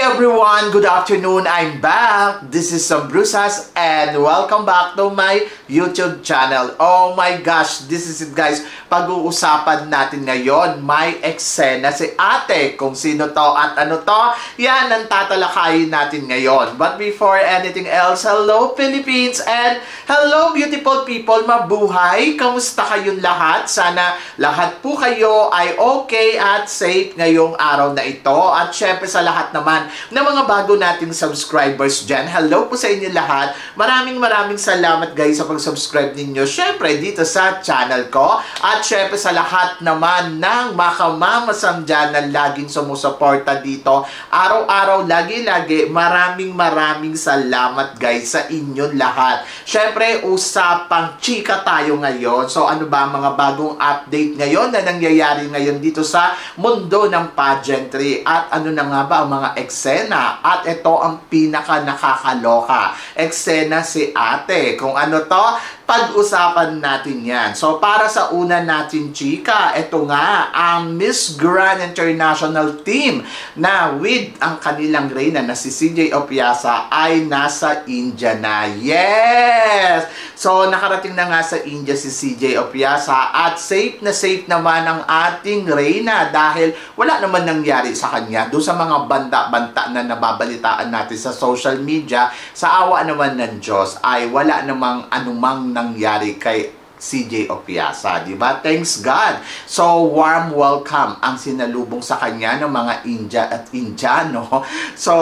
everyone, good afternoon. I'm back. This is Sam Brusas and welcome back to my YouTube channel. Oh my gosh, this is it guys. Pag-uusapan natin ngayon, may eksena si ate. Kung sino to at ano to, yan ang tatalakayin natin ngayon. But before anything else, hello Philippines and hello beautiful people. Mabuhay! Kamusta kayong lahat? Sana lahat po kayo ay okay at safe ngayong araw na ito. At syempre sa lahat naman ng mga bago nating subscribers dyan, hello po sa inyo lahat. Maraming salamat guys sa pag-subscribe ninyo. Syempre dito sa channel ko. At syempre sa lahat naman ng makamamasang dyan na laging sumusuporta dito. Araw-araw, lagi-lagi, maraming salamat guys sa inyong lahat. Syempre, usapang chika tayo ngayon. So ano ba ang mga bagong update ngayon na nangyayari ngayon dito sa mundo ng pageantry? At ano na nga ba ang mga eksena? At ito ang pinaka nakakaloka. Eksena si ate. Kung ano to, pag-usapan natin yan. So, para sa una natin, chika, ito nga, ang Miss Grand International team na with ang kanilang reyna na si CJ Opiasa ay nasa India na. Yes! So, nakarating na nga sa India si CJ Opiasa at safe na safe naman ang ating reyna dahil wala naman nangyari sa kanya. Doon sa mga banta-banta na nababalitaan natin sa social media, sa awa naman ng Diyos ay wala namang anumang nangyari kay CJ Opiasa, di ba? Thanks God. So, warm welcome ang sinalubong sa kanya ng mga India at Indiano. So,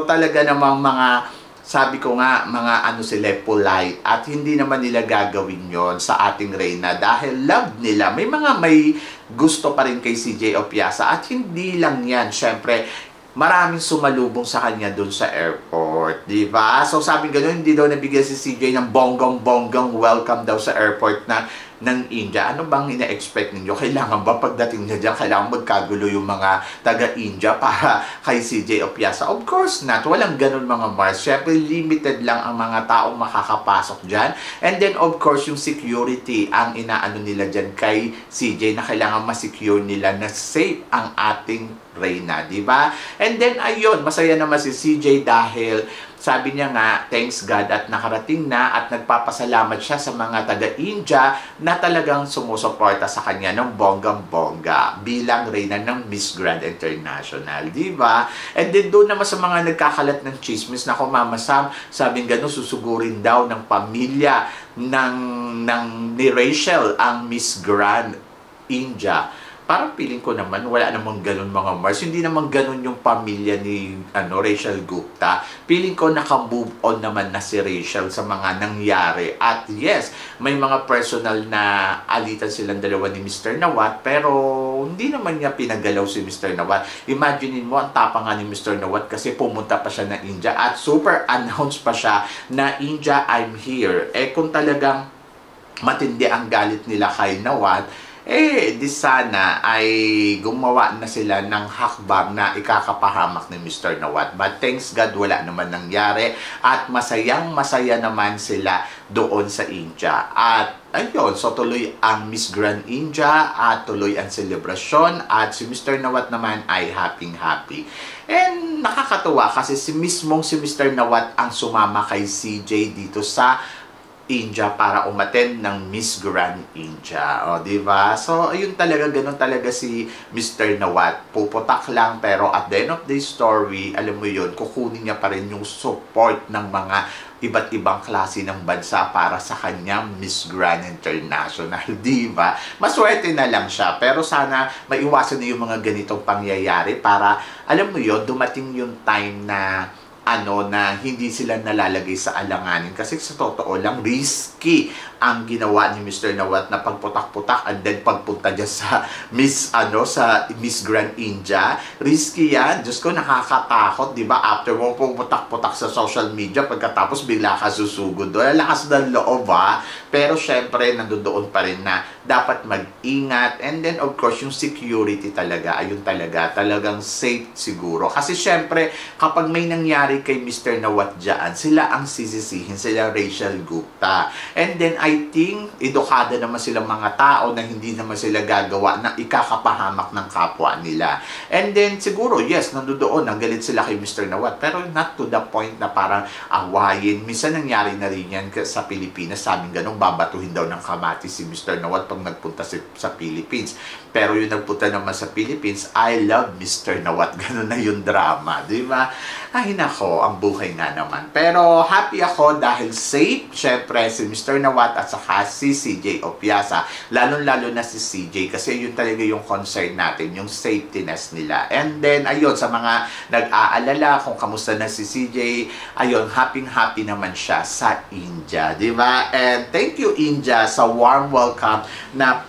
talaga namang mga, sabi ko nga, mga ano sila, polite. At hindi naman nila gagawin yon sa ating reyna dahil love nila. May gusto pa rin kay CJ Opiasa. At hindi lang yan, syempre, maraming sumalubong sa kanya doon sa airport, di ba? So sabi gano'n, hindi daw nabigyan si CJ ng bonggang welcome daw sa airport ng India. Ano bang ina-expect ninyo? Kailangan ba pagdating niya dyan, kailangan magkagulo yung mga taga-India para kay CJ Opiasa? Of course not. Walang ganun mga Mars. Siyempre, limited lang ang mga taong makakapasok dyan. And then, of course, yung security ang inaano nila dyan kay CJ na kailangan ma-secure nila na safe ang ating reyna, di ba? And then, ayun, masaya naman si CJ dahil sabi niya nga, thanks God at nakarating na at nagpapasalamat siya sa mga taga-India na talagang sumusuporta sa kanya ng bonggang-bongga bilang reyna ng Miss Grand International, di ba? And then doon naman sa mga nagkakalat ng chismis na kumamasam, sabing gano'n, susugurin daw ng pamilya ni Rachel ang Miss Grand India. Parang feeling ko naman, wala namang ganun mga Mars. Hindi naman ganun yung pamilya ni Rachel Gupta. Feeling ko naka-move on naman na si Rachel sa mga nangyari. At yes, may mga personal na alitan silang dalawa ni Mr. Nawat, pero hindi naman niya pinagalaw si Mr. Nawat. Imaginein mo, ang tapang nga ni Mr. Nawat kasi pumunta pa siya na India at super announce pa siya na India, I'm here. Eh kung talagang matindi ang galit nila kay Nawat, di sana ay gumawa na sila ng hakbang na ikakapahamak ni Mr. Nawat. But thanks God, wala naman nangyari. At masaya naman sila doon sa India. At ayun, so tuloy ang Miss Grand India at tuloy ang selebrasyon. At si Mr. Nawat naman ay happy. And nakakatuwa kasi si Mr. Nawat ang sumama kay CJ dito sa India para umattend ng Miss Grand India. O, diba? So, ayun talaga, ganun talaga si Mr. Nawat. Puputak lang, pero at the end of the story, alam mo yun, kukunin niya pa rin yung support ng mga iba't ibang klase ng bansa para sa kanyang Miss Grand International, diba? Maswerte na lang siya, pero sana maiwasan na yung mga ganitong pangyayari para, alam mo yun, dumating yung time na na hindi sila nalalagay sa alanganin kasi sa totoo lang risky ang ginawa ni Mr. Nawat na pagputak-putak and then pagpunta dyan sa Miss Grand India. Risky yan. Diyos ko, nakakatakot, di ba? After mo putak-putak sa social media, pagkatapos bigla ka susugod doon. Lakas ng loob, ha? Pero syempre, nandoon pa rin na dapat mag-ingat. And then, of course, yung security talaga, ayun talagang safe siguro. Kasi syempre, kapag may nangyari kay Mr. Nawat dyan, sila ang sisisihin, sila Rachel Gupta. And then, I think, edukada naman silang mga tao na hindi naman sila gagawa na ikakapahamak ng kapwa nila. And then, siguro, yes, nandoon, nagalit sila kay Mr. Nawat, pero not to the point na parang awayin. Minsan nangyari na rin yan sa Pilipinas, sabing ganun, babatuhin daw ng kamatis si Mr. Nawat pag nagpunta sa Philippines. Pero yung nagpunta naman sa Philippines, I love Mr. Nawat. Ganun na yung drama, di ba? Ay nako, ang buhay nga naman. Pero happy ako dahil safe, syempre, si Mr. Nawat at saka si CJ Opiasa. Lalo-lalo na si CJ kasi yun talaga yung concern natin, yung safetyness nila. And then, ayun, sa mga nag-aalala kung kamusta na si CJ, ayun, happy-happy naman siya sa India, di ba? And thank you, India, sa warm welcome na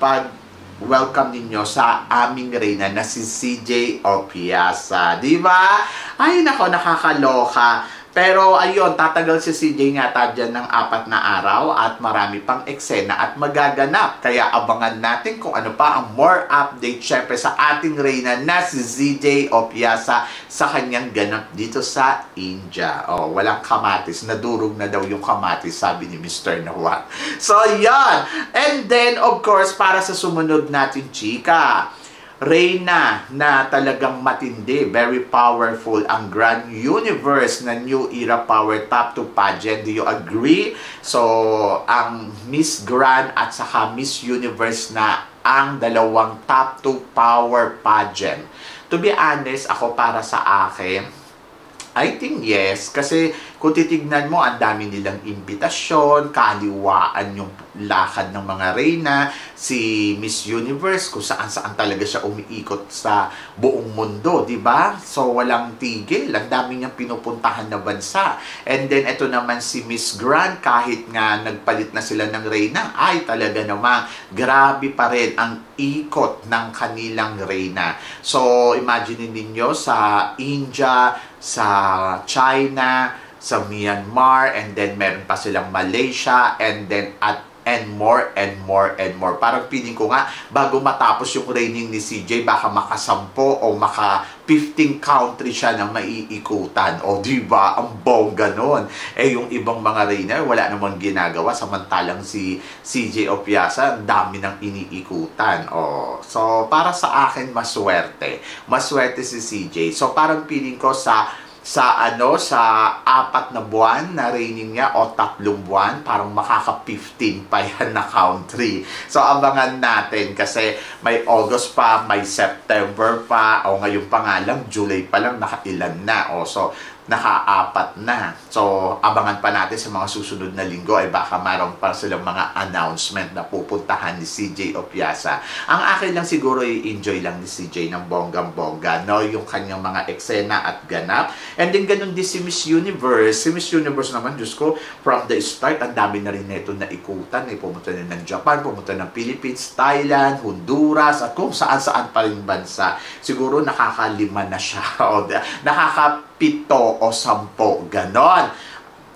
welcome ninyo sa aming reyna na si CJ Opiasa. Di ba? Ay, nako, nakakaloka. Pero ayun, tatagal si CJ nga dyan ng 4 na araw at marami pang eksena at magaganap. Kaya abangan natin kung ano pa ang more update syempre sa ating reyna na si CJ Opiasa sa kanyang ganap dito sa India. Oh, walang kamatis. Nadurog na daw yung kamatis, sabi ni Mr. Nawat. So, yan. And then, of course, para sa sumunod natin, chika, reyna na talagang matindi, very powerful, ang Grand Universe na New Era Power Top 2 pageant. Do you agree? So, ang Miss Grand at saka Miss Universe na ang dalawang Top 2 Power pageant. To be honest, ako para sa akin, I think yes, kasi kung titignan mo, ang dami nilang imbitasyon, kaliwaan yung lakad ng mga reyna, si Miss Universe, kung saan-saan talaga siya umiikot sa buong mundo, di ba? So, walang tigil, ang dami niyang pinupuntahan na bansa. And then, ito naman si Miss Grand, kahit nga nagpalit na sila ng reyna, ay talaga naman, grabe pa rin ang ikot ng kanilang reyna. So, imagine ninyo sa India, sa China, sa Myanmar, and then meron pa silang Malaysia, and then more. Parang feeling ko nga, bago matapos yung reigning ni CJ, baka maka-10 o maka-15 country siya na maiikutan. O diba, ang bongga nun. Eh, yung ibang mga reigner, wala namang ginagawa, samantalang si CJ Opiasa, ang dami nang iniikutan. O, so, para sa akin, maswerte. Maswerte si CJ. So, parang feeling ko sa 4 na buwan na reigning niya o 3 buwan, parang makaka-15 pa yan na country. So, abangan natin kasi may August pa, may September pa, o ngayon pa nga lang, July pa lang, nakailan na. O, so, naka-4 na. So, abangan pa natin sa mga susunod na linggo ay baka mayroon pa silang mga announcement na pupuntahan ni CJ Opiasa. Ang akin lang siguro i-enjoy lang ni CJ ng bonggang-bongga, no? Yung kanyang mga eksena at ganap. And then, ganun din si Miss Universe. Si Miss Universe naman, Diyos ko, from the start, ang dami na rin neto na ikutan. Pumunta na ng Japan, pumunta ng Philippines, Thailand, Honduras, at kung saan-saan pa rin bansa. Siguro nakaka-5 na siya. O, nakaka-7 o 10, ganon.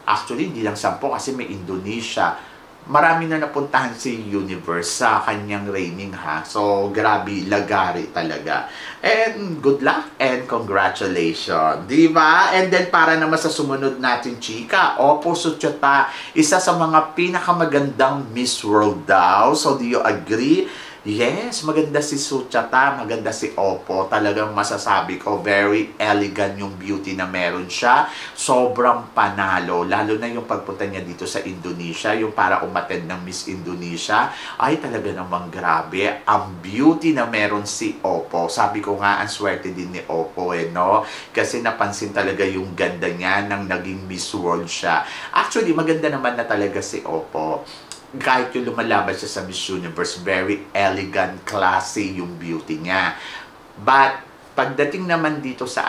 Actually, hindi lang 10 kasi may Indonesia. Marami na napuntahan si Universe sa kanyang reigning, ha. So, grabe, lagari talaga. And good luck and congratulations. Diba? And then, para naman sa sumunod natin, chika, Oppo Suchota, isa sa mga pinakamagandang Miss World daw. So, do you agree? Yes, maganda si Suchata, maganda si Oppo. Talagang masasabi ko, very elegant yung beauty na meron siya. Sobrang panalo. Lalo na yung pagpunta niya dito sa Indonesia, yung para umattend ng Miss Indonesia. Ay, talaga namang grabe. Ang beauty na meron si Oppo. Sabi ko nga, ang swerte din ni Oppo, no? Kasi napansin talaga yung ganda niya nang naging Miss World siya. Actually, maganda naman na talaga si Oppo. Kahit yung lumalaban siya sa Miss Universe, very elegant, classy yung beauty niya. But, pagdating naman dito sa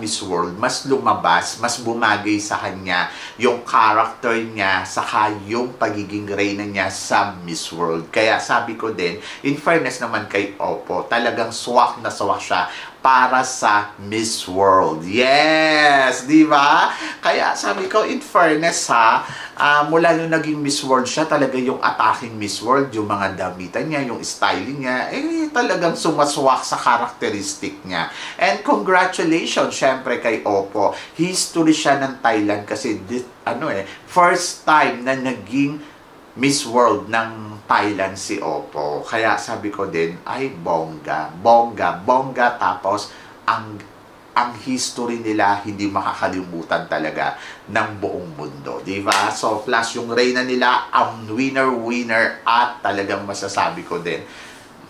Miss World, mas lumabas, mas bumagay sa kanya yung character niya, saka yung pagiging reyna niya sa Miss World. Kaya sabi ko din, in fairness naman kay Oppo, talagang swak na swak siya para sa Miss World. Yes! Di ba? Kaya sabi ko, in fairness ha, mula nung naging Miss World siya, talaga yung attacking Miss World, yung mga damitan niya, yung styling niya, talagang sumaswak sa karakteristik niya. And congratulations, syempre kay Oppo. History siya ng Thailand kasi, first time na naging Miss World ng Thailand si Oppo. Kaya sabi ko din, ay bongga, bongga, bongga. Tapos, ang history nila hindi makakalimutan talaga ng buong mundo, di ba? So, plus yung reyna nila, ang winner at talagang masasabi ko din,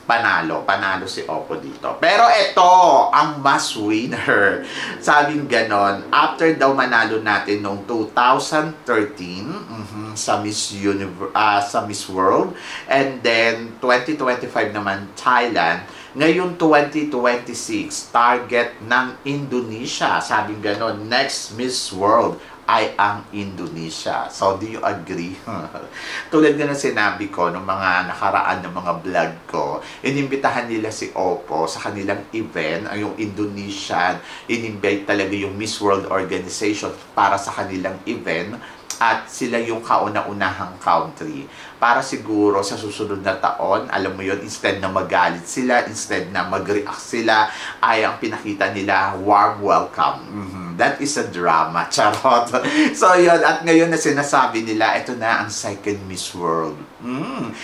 panalo si Oppo dito. Pero ito, ang mas winner. Sabing ganon, after daw manalo natin noong 2013 sa Miss World, and then 2025 naman Thailand, ngayon 2026 target ng Indonesia. Sabing ganon, next Miss World ay ang Indonesia. So, do you agree? Tulad nga na sinabi ko nung mga nakaraan ng mga vlog ko, inimbitahan nila si Oppo sa kanilang event, yung Indonesian, in-invite talaga yung Miss World Organization para sa kanilang event, at sila yung kauna-unahang country. Para siguro sa susunod na taon, alam mo yun, instead na magalit sila, instead na mag-react sila, ay ang pinakita nila, warm welcome. That is a drama. Charot. So yun, at ngayon na sinasabi nila, ito na ang second Miss World.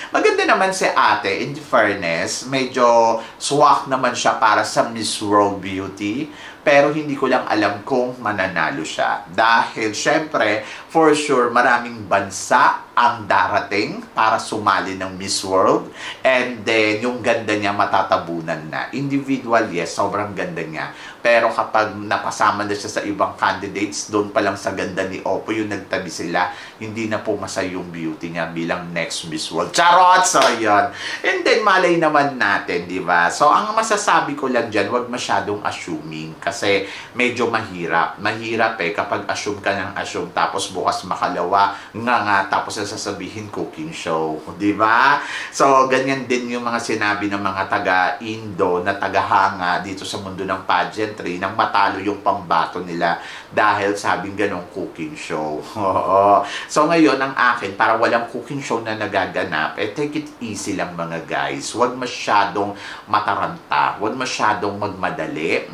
Maganda naman si ate, in fairness, medyo swak naman siya para sa Miss World Beauty. Pero hindi ko lang alam kung mananalo siya. Dahil, syempre, for sure, maraming bansa ang darating para sumali ng Miss World. And then, yung ganda niya matatabunan na. Individual, yes, sobrang ganda niya. Pero kapag napasama na siya sa ibang candidates, doon pa lang sa ganda ni Oppo, yung nagtabi sila, hindi na pumasa yung beauty niya bilang next Miss World. Charot! So, yun. And then, malay naman natin, di ba? So, ang masasabi ko lang dyan, huwag masyadong assuming. Kasi medyo mahirap. Mahirap kapag assume ka ng assume, tapos bukas makalawa, tapos sasabihin cooking show. Diba? So, ganyan din yung mga sinabi ng mga taga-Indo na tagahanga dito sa mundo ng pageantry nang matalo yung pambato nila dahil sabing ganong cooking show. So, ngayon, ang akin, para walang cooking show na nagaganap, take it easy lang mga guys. Huwag masyadong mataranta. Huwag masyadong magmadali.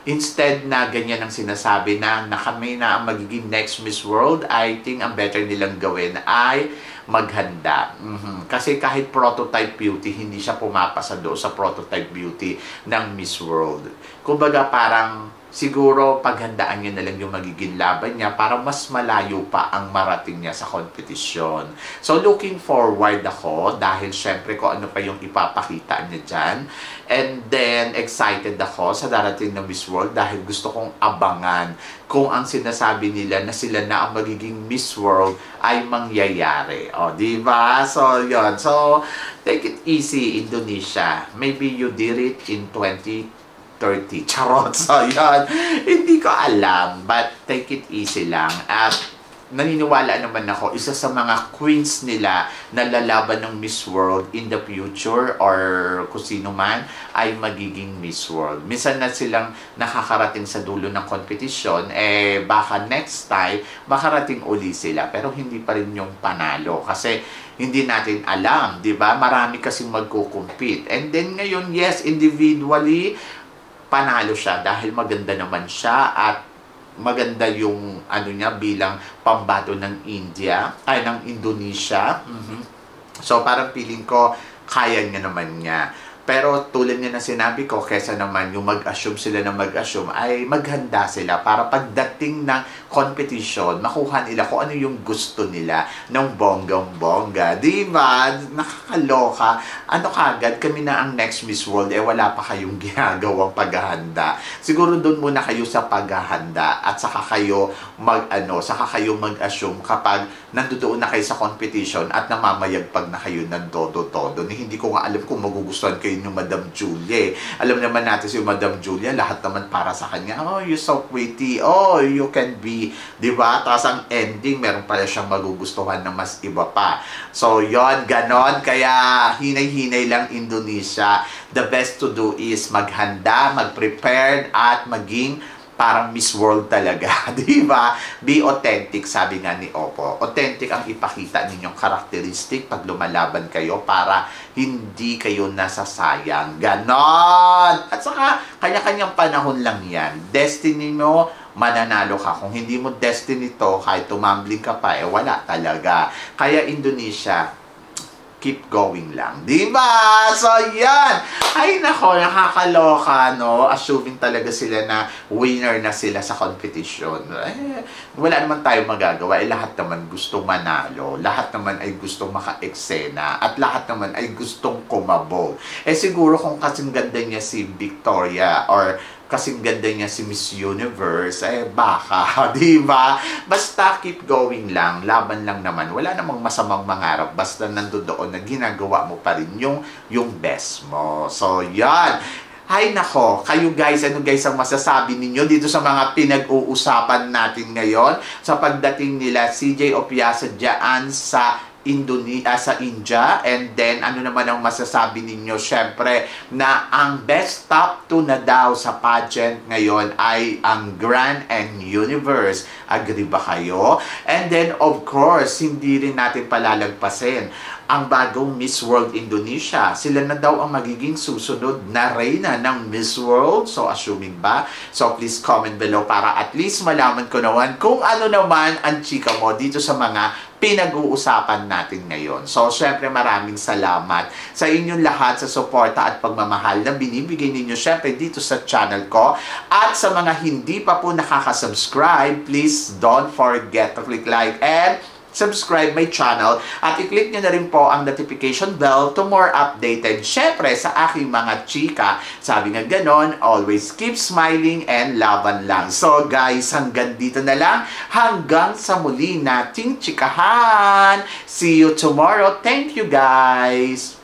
Instead na ganyan ang sinasabi na kami na ang magiging next Miss World, I think ang better nilang gawin ay maghanda. Kasi kahit prototype beauty, hindi siya pumapasa doon sa prototype beauty ng Miss World. Kumbaga parang siguro paghandaan niya na lang yung magiging laban niya para mas malayo pa ang marating niya sa kompetisyon. So, looking forward ako dahil syempre kung ano pa yung ipapakita niya dyan. And then, excited ako sa darating na Miss World dahil gusto kong abangan kung ang sinasabi nila na sila na ang magiging Miss World ay mangyayari. O, diba? So, yun. So, take it easy, Indonesia. Maybe you did it in 2030. Charot. So, yun. Hindi ko alam. But, take it easy lang. At, naniniwala naman ako, isa sa mga queens nila na lalaban ng Miss World in the future or kung sino man ay magiging Miss World. Minsan na silang nakakarating sa dulo ng competition, baka next time, makarating uli sila. Pero hindi pa rin yung panalo. Kasi, hindi natin alam, di ba? Marami kasing magko-compete. And then ngayon, yes, individually, panalo siya dahil maganda naman siya at maganda yung niya bilang pambato ng ng Indonesia. So parang feeling ko kaya niya naman niya. Pero tulad niya na sinabi ko, kesa naman yung mag-assume sila na mag-assume, ay maghanda sila para pagdating ng competition, makuha nila kung ano yung gusto nila ng bonggang-bongga. Diba? Nakakaloka. Ano kagad, kami na ang next Miss World, wala pa kayong ginagawang paghahanda. Siguro doon muna kayo sa paghahanda at saka kayo mag-assume kapag nandoon na kayo sa competition at namamayagpag na kayo ng todo-todo. Hindi ko nga alam kung magugustuhan kayo yung Madam Julia. Alam naman natin si Madam Julia, lahat naman para sa kanya. Oh, you're so pretty. Oh, you can be. Diba? Tapos ang ending, meron pala siyang magugustuhan na mas iba pa. So, yon ganon. Kaya, hinay-hinay lang Indonesia. The best to do is maghanda, mag-prepared, at maging parang Miss World talaga, di ba? Be authentic, sabi nga ni Oppo. Authentic ang ipakita ninyong karakteristik pag lumalaban kayo para hindi kayo nasasayang. Ganon! At saka, kanya-kanyang panahon lang yan. Destiny mo, mananalo ka. Kung hindi mo destiny to, kahit tumambling ka pa, wala talaga. Kaya Indonesia, keep going lang. Diba? So, yan. Ay, nako, nakakaloka, no? Assuming talaga sila na winner na sila sa competition. Wala naman tayo magagawa. Lahat naman gustong manalo. Lahat naman ay gustong maka-eksena. At lahat naman ay gustong kumabog. Siguro kung kasing ganda niya si Victoria or kasing ganda niya si Miss Universe, baka, di ba? Basta keep going lang, laban lang naman. Wala namang masamang mangarap, basta nandoon na ginagawa mo pa rin yung best mo. So, yan. Hay nako, kayo guys, ano guys ang masasabi ninyo dito sa mga pinag-uusapan natin ngayon sa pagdating nila CJ Opiasa dyan sa sa India, and then ano naman ang masasabi ninyo? Syempre na ang best top 2 na daw sa pageant ngayon ay ang Grand and Universe. Agree ba kayo? And then of course, hindi rin natin palalagpasin ang bagong Miss World Indonesia. Sila na daw ang magiging susunod na reyna ng Miss World. So, assuming ba? So, please comment below para at least malaman ko naman kung ano naman ang chika mo dito sa mga pinag-uusapan natin ngayon. So, syempre maraming salamat sa inyong lahat sa suporta at pagmamahal na binibigay ninyo syempre dito sa channel ko. At sa mga hindi pa po nakaka-subscribe, please don't forget to click like and subscribe my channel at i-click nyo na rin po ang notification bell to more updated syempre sa aking mga chika. Sabi nga ganon, always keep smiling and laban lang. So guys, hanggang dito na lang. Hanggang sa muli nating chikahan. See you tomorrow. Thank you guys.